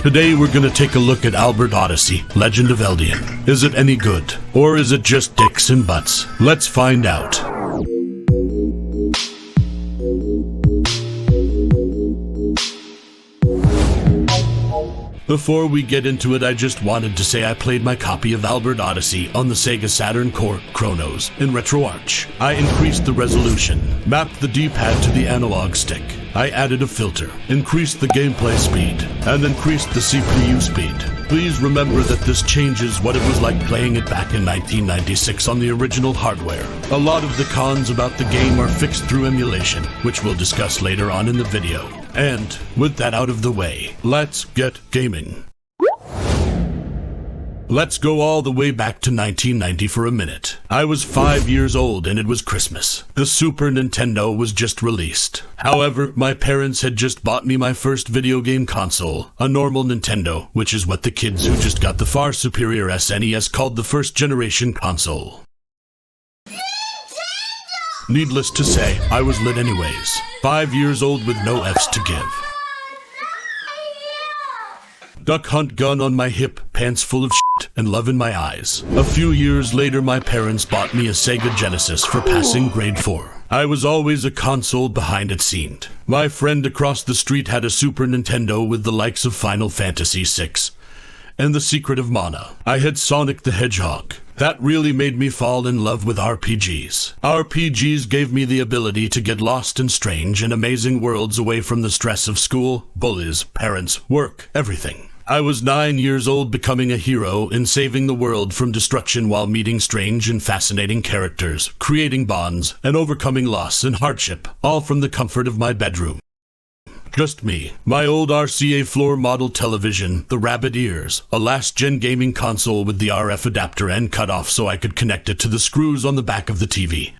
Today we're gonna take a look at Albert Odyssey, Legend of Eldean. Is it any good? Or is it just dicks and butts? Let's find out. Before we get into it, I just wanted to say I played my copy of Albert Odyssey on the Sega Saturn core Kronos in Retroarch. I increased the resolution, mapped the D-pad to the analog stick. I added a filter, increased the gameplay speed, and increased the CPU speed. Please remember that this changes what it was like playing it back in 1996 on the original hardware. A lot of the cons about the game are fixed through emulation, which we'll discuss later on in the video. And with that out of the way, let's get gaming. Let's go all the way back to 1990 for a minute. I was 5 years old and it was Christmas. The Super Nintendo was just released. However, my parents had just bought me my first video game console, a normal Nintendo, which is what the kids who just got the far superior SNES called the first generation console. Needless to say, I was lit anyways. 5 years old with no F's to give. Duck hunt gun on my hip, pants full of shit, and love in my eyes. A few years later, my parents bought me a Sega Genesis for passing grade 4. I was always a console behind, it seemed. My friend across the street had a Super Nintendo with the likes of Final Fantasy VI and The Secret of Mana. I had Sonic the Hedgehog. That really made me fall in love with RPGs. RPGs gave me the ability to get lost in strange and amazing worlds away from the stress of school, bullies, parents, work, everything. I was 9 years old, becoming a hero in saving the world from destruction while meeting strange and fascinating characters, creating bonds, and overcoming loss and hardship, all from the comfort of my bedroom. Just me, my old RCA floor model television, the rabbit ears, a last-gen gaming console with the RF adapter end cut off so I could connect it to the screws on the back of the TV.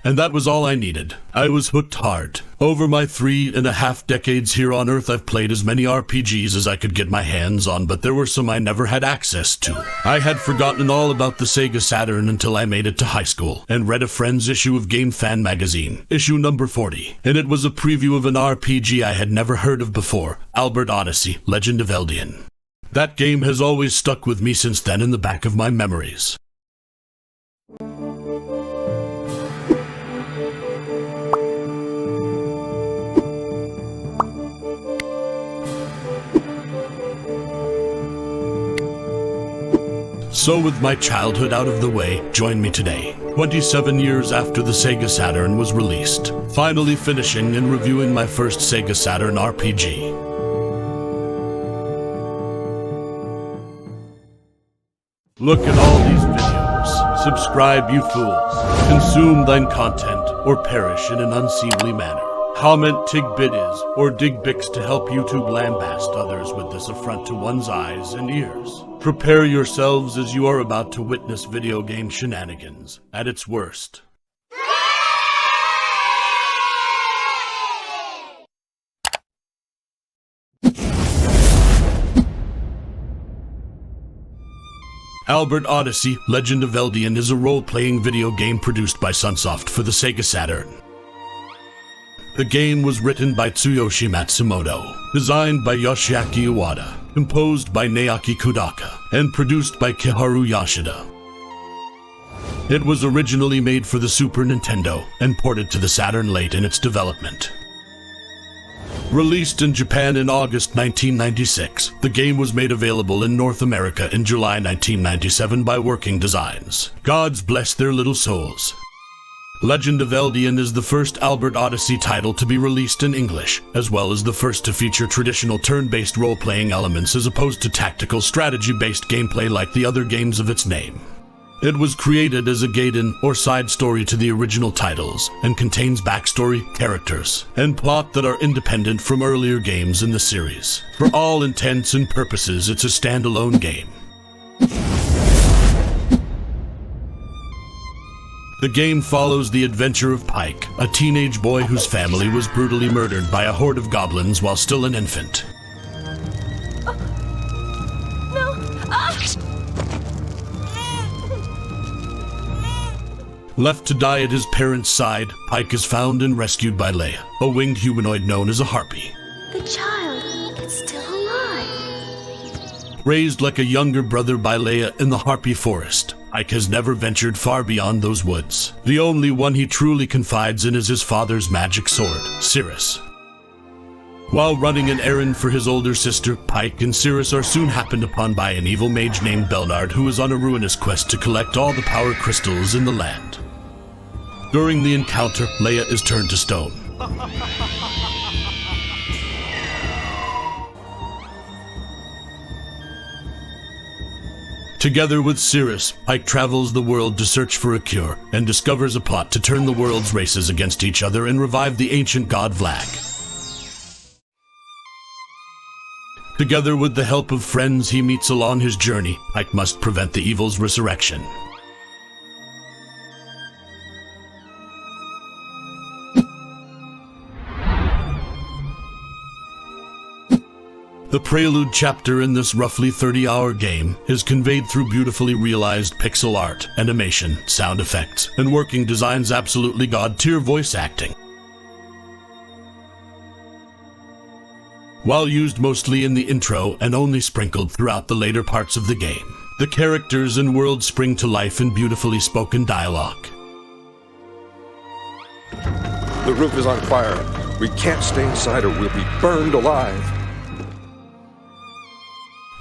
And that was all I needed. I was hooked hard. Over my 3.5 decades here on Earth, I've played as many RPGs as I could get my hands on, but there were some I never had access to. I had forgotten all about the Sega Saturn until I made it to high school and read a friend's issue of Game Fan magazine, issue number 40. And it was a preview of an RPG I had never heard of before, Albert Odyssey, Legend of Eldean. That game has always stuck with me since then in the back of my memories. So with my childhood out of the way, join me today, 27 years after the Sega Saturn was released, finally finishing and reviewing my first Sega Saturn RPG. Look at all these videos. Subscribe, you fools. Consume thine content, or perish in an unseemly manner. Comment tig biddies or dig bix to help YouTube lambast others with this affront to one's eyes and ears. Prepare yourselves as you are about to witness video game shenanigans at its worst. Albert Odyssey, Legend of Eldean is a role-playing video game produced by Sunsoft for the Sega Saturn. The game was written by Tsuyoshi Matsumoto, designed by Yoshiaki Iwata, composed by Naoki Kodaka, and produced by Kiharu Yoshida. It was originally made for the Super Nintendo and ported to the Saturn late in its development. Released in Japan in August 1996, the game was made available in North America in July 1997 by Working Designs. Gods bless their little souls. Legend of Eldean is the first Albert Odyssey title to be released in English, as well as the first to feature traditional turn-based role-playing elements as opposed to tactical strategy-based gameplay like the other games of its name. It was created as a gaiden or side story to the original titles, and contains backstory, characters, and plot that are independent from earlier games in the series. For all intents and purposes, it's a standalone game. The game follows the adventure of Pike, a teenage boy whose family was brutally murdered by a horde of goblins while still an infant. Left to die at his parents' side, Pike is found and rescued by Leia, a winged humanoid known as a harpy. The child, It's still alive. Raised like a younger brother by Leia in the Harpy Forest, Ike has never ventured far beyond those woods. The only one he truly confides in is his father's magic sword, Cirrus. While running an errand for his older sister, Pike and Cirrus are soon happened upon by an evil mage named Belnard, who is on a ruinous quest to collect all the power crystals in the land. During the encounter, Leia is turned to stone. Together with Cirrus, Pike travels the world to search for a cure and discovers a plot to turn the world's races against each other and revive the ancient god Vlag. Together with the help of friends he meets along his journey, Pike must prevent the evil's resurrection. The prelude chapter in this roughly 30-hour game is conveyed through beautifully realized pixel art, animation, sound effects, and working design's absolutely god-tier voice acting. While used mostly in the intro and only sprinkled throughout the later parts of the game, the characters and world spring to life in beautifully spoken dialogue. The roof is on fire. We can't stay inside or we'll be burned alive.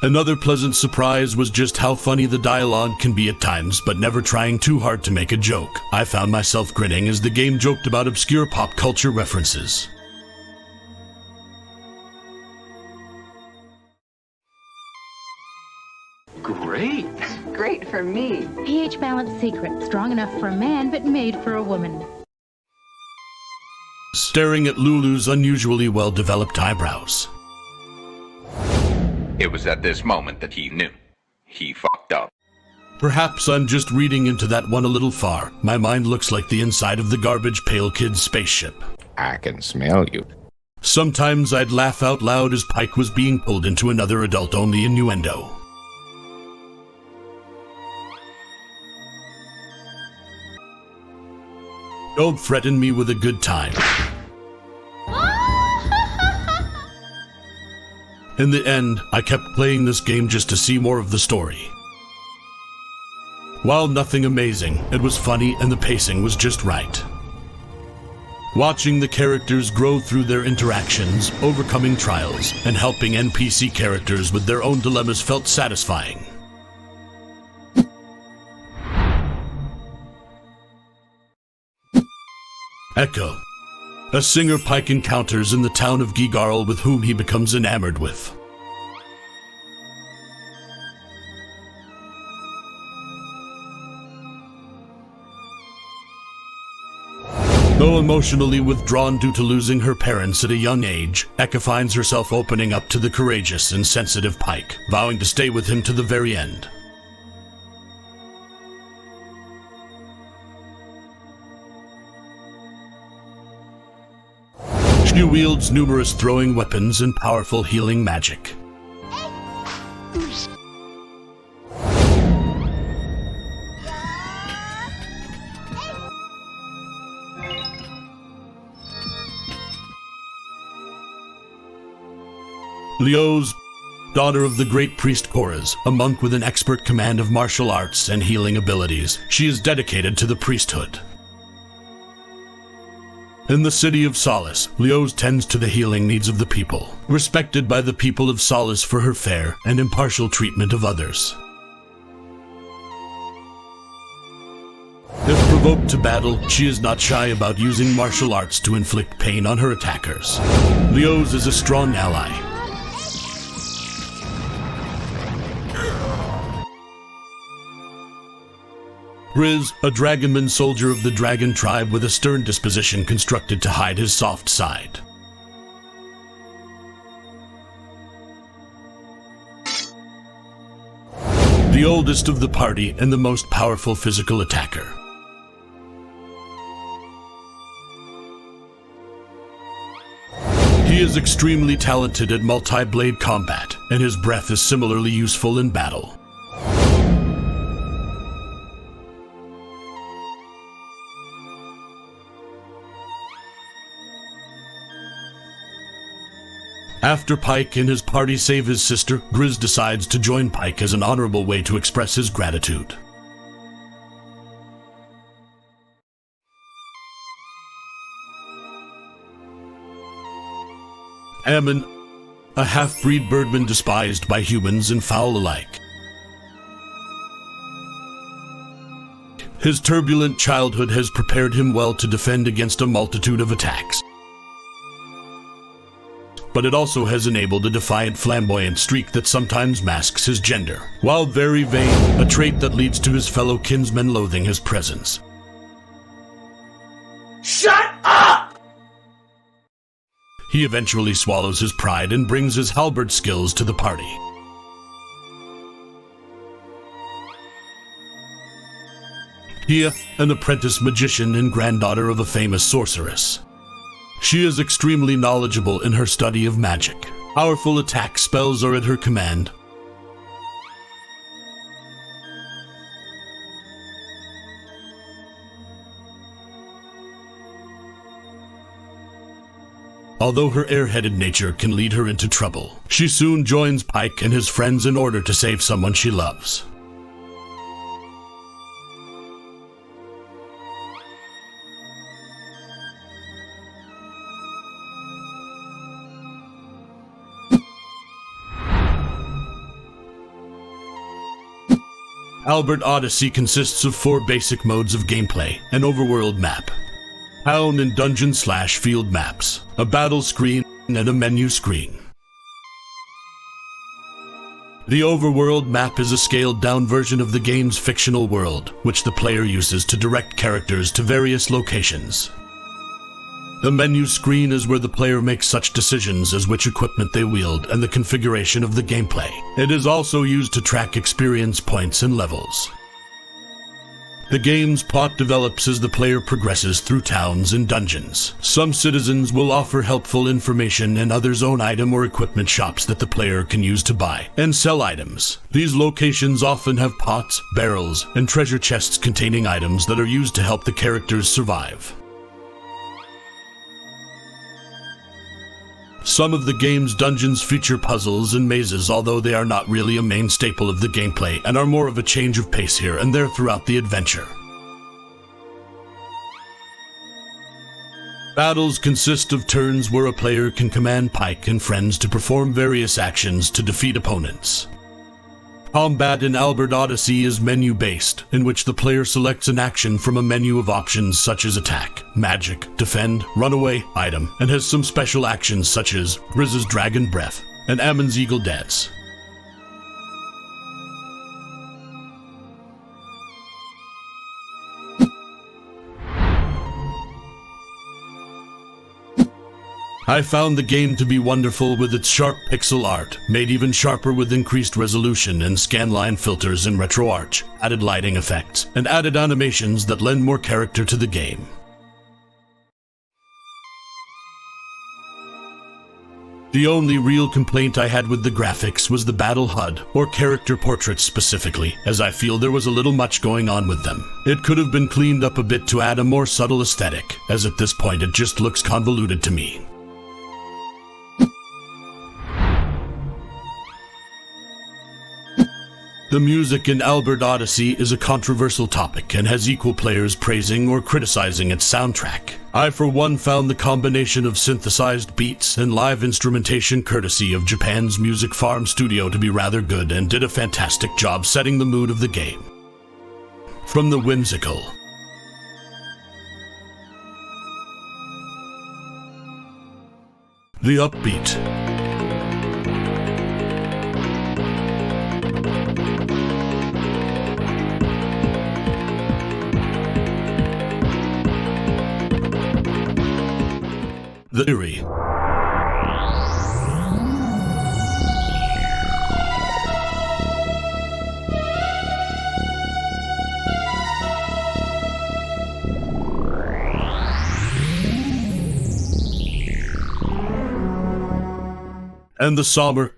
Another pleasant surprise was just how funny the dialogue can be at times, but never trying too hard to make a joke. I found myself grinning as the game joked about obscure pop culture references. Great. Great for me. pH balance secret, strong enough for a man but made for a woman. Staring at Lulu's unusually well-developed eyebrows. It was at this moment that he knew. He fucked up. Perhaps I'm just reading into that one a little far. My mind looks like the inside of the Garbage Pail Kid's spaceship. I can smell you. Sometimes I'd laugh out loud as Pike was being pulled into another adult-only innuendo. Don't threaten me with a good time. In the end, I kept playing this game just to see more of the story. While nothing amazing, it was funny and the pacing was just right. Watching the characters grow through their interactions, overcoming trials, and helping NPC characters with their own dilemmas felt satisfying. Echo, a singer Pike encounters in the town of Gigarl with whom he becomes enamored with. Though emotionally withdrawn due to losing her parents at a young age, Eka finds herself opening up to the courageous and sensitive Pike, vowing to stay with him to the very end. She wields numerous throwing weapons and powerful healing magic. Liu's daughter of the great priest Korras, a monk with an expert command of martial arts and healing abilities. She is dedicated to the priesthood. In the city of Solace, Liu's tends to the healing needs of the people, respected by the people of Solace for her fair and impartial treatment of others. If provoked to battle, she is not shy about using martial arts to inflict pain on her attackers. Liu's is a strong ally. Riz, a dragonman soldier of the dragon tribe with a stern disposition constructed to hide his soft side. The oldest of the party and the most powerful physical attacker. He is extremely talented at multi-blade combat, and his breath is similarly useful in battle. After Pike and his party save his sister, Grizz decides to join Pike as an honorable way to express his gratitude. Ammon, a half-breed birdman despised by humans and fowl alike. His turbulent childhood has prepared him well to defend against a multitude of attacks. But it also has enabled a defiant, flamboyant streak that sometimes masks his gender. While very vain, a trait that leads to his fellow kinsmen loathing his presence. Shut up! He eventually swallows his pride and brings his halberd skills to the party. Tia, an apprentice magician and granddaughter of a famous sorceress. She is extremely knowledgeable in her study of magic. Powerful attack spells are at her command. Although her airheaded nature can lead her into trouble, she soon joins Pike and his friends in order to save someone she loves. Albert Odyssey consists of 4 basic modes of gameplay: an overworld map, town and dungeon/field maps, a battle screen, and a menu screen. The overworld map is a scaled-down version of the game's fictional world, which the player uses to direct characters to various locations. The menu screen is where the player makes such decisions as which equipment they wield and the configuration of the gameplay. It is also used to track experience points and levels. The game's plot develops as the player progresses through towns and dungeons. Some citizens will offer helpful information and others own item or equipment shops that the player can use to buy and sell items. These locations often have pots, barrels, and treasure chests containing items that are used to help the characters survive. Some of the game's dungeons feature puzzles and mazes, although they are not really a main staple of the gameplay and are more of a change of pace here and there throughout the adventure. Battles consist of turns where a player can command Pike and friends to perform various actions to defeat opponents. Combat in Albert Odyssey is menu-based, in which the player selects an action from a menu of options such as attack, magic, defend, runaway, item, and has some special actions such as Grizz's Dragon Breath and Ammon's Eagle Dance. I found the game to be wonderful with its sharp pixel art, made even sharper with increased resolution and scanline filters in Retroarch, added lighting effects, and added animations that lend more character to the game. The only real complaint I had with the graphics was the battle HUD, or character portraits specifically, as I feel there was a little much going on with them. It could have been cleaned up a bit to add a more subtle aesthetic, as at this point it just looks convoluted to me. The music in Albert Odyssey is a controversial topic and has equal players praising or criticizing its soundtrack. I, for one, found the combination of synthesized beats and live instrumentation courtesy of Japan's Music Farm Studio to be rather good and did a fantastic job setting the mood of the game. From the whimsical, the upbeat, the eerie, and the somber,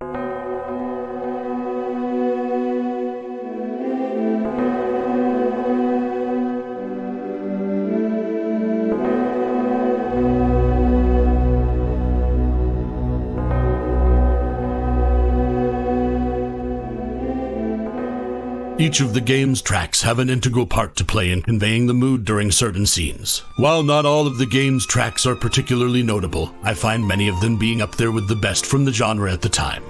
Each of the game's tracks have an integral part to play in conveying the mood during certain scenes. While not all of the game's tracks are particularly notable, I find many of them being up there with the best from the genre at the time.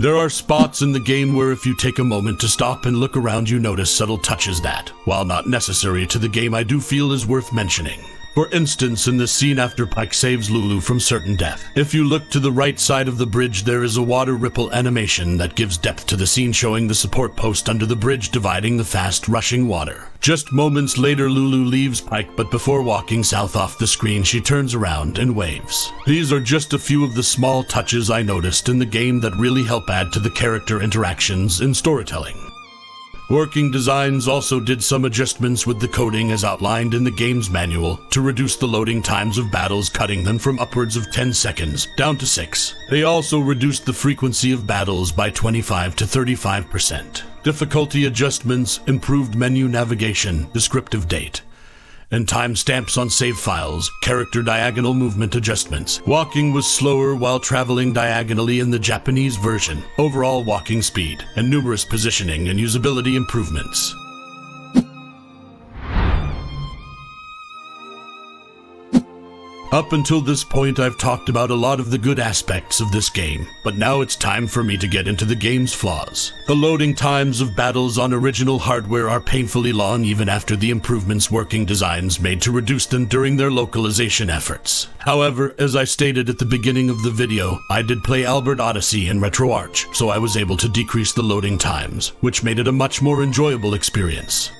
There are spots in the game where if you take a moment to stop and look around, you notice subtle touches that, while not necessary to the game, I do feel is worth mentioning. For instance, in the scene after Pike saves Lulu from certain death, if you look to the right side of the bridge, there is a water ripple animation that gives depth to the scene, showing the support post under the bridge dividing the fast rushing water. Just moments later, Lulu leaves Pike, but before walking south off the screen, she turns around and waves. These are just a few of the small touches I noticed in the game that really help add to the character interactions and storytelling. Working Designs also did some adjustments with the coding as outlined in the game's manual to reduce the loading times of battles, cutting them from upwards of 10 seconds down to 6. They also reduced the frequency of battles by 25 to 35%. Difficulty adjustments, improved menu navigation, descriptive date, and timestamps on save files, character diagonal movement adjustments. Walking was slower while traveling diagonally in the Japanese version, overall walking speed, and numerous positioning and usability improvements. Up until this point, I've talked about a lot of the good aspects of this game, but now it's time for me to get into the game's flaws. The loading times of battles on original hardware are painfully long even after the improvements Working Designs made to reduce them during their localization efforts. However, as I stated at the beginning of the video, I did play Albert Odyssey in Retroarch, so I was able to decrease the loading times, which made it a much more enjoyable experience.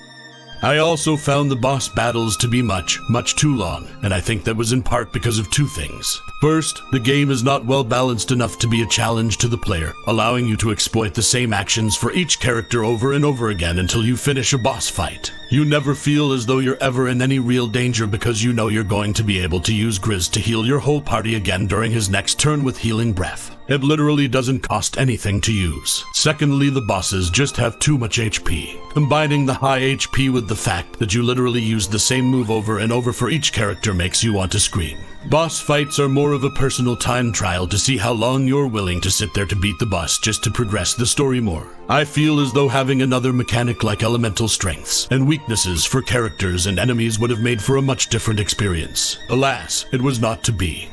I also found the boss battles to be much too long, and I think that was in part because of two things. First, the game is not well balanced enough to be a challenge to the player, allowing you to exploit the same actions for each character over and over again until you finish a boss fight. You never feel as though you're ever in any real danger because you know you're going to be able to use Grizz to heal your whole party again during his next turn with Healing Breath. It literally doesn't cost anything to use. Secondly, the bosses just have too much HP. Combining the high HP with the fact that you literally use the same move over and over for each character makes you want to scream. Boss fights are more of a personal time trial to see how long you're willing to sit there to beat the boss just to progress the story more. I feel as though having another mechanic like elemental strengths and weaknesses for characters and enemies would have made for a much different experience. Alas, it was not to be.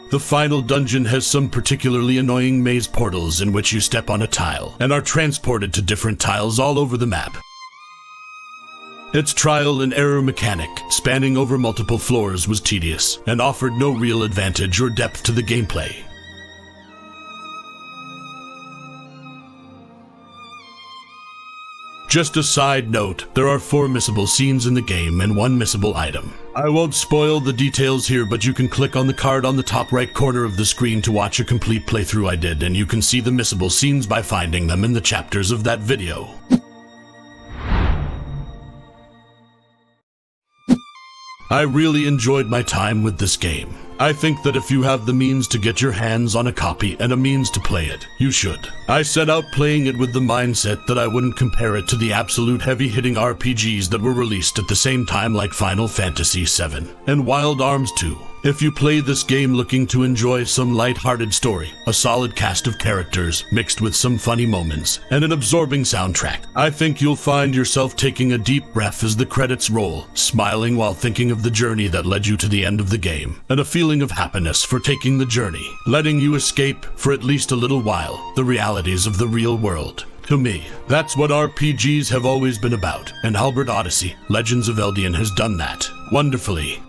The final dungeon has some particularly annoying maze portals in which you step on a tile and are transported to different tiles all over the map. Its trial and error mechanic, spanning over multiple floors, was tedious and offered no real advantage or depth to the gameplay. Just a side note, there are 4 missable scenes in the game and 1 missable item. I won't spoil the details here, but you can click on the card on the top right corner of the screen to watch a complete playthrough I did, and you can see the missable scenes by finding them in the chapters of that video. I really enjoyed my time with this game. I think that if you have the means to get your hands on a copy and a means to play it, you should. I set out playing it with the mindset that I wouldn't compare it to the absolute heavy-hitting RPGs that were released at the same time like Final Fantasy VII and Wild Arms 2. If you play this game looking to enjoy some light-hearted story, a solid cast of characters mixed with some funny moments, and an absorbing soundtrack, I think you'll find yourself taking a deep breath as the credits roll, smiling while thinking of the journey that led you to the end of the game, and a feeling of happiness for taking the journey, letting you escape, for at least a little while, the realities of the real world. To me, that's what RPGs have always been about, and Albert Odyssey, Legends of Eldean has done that wonderfully.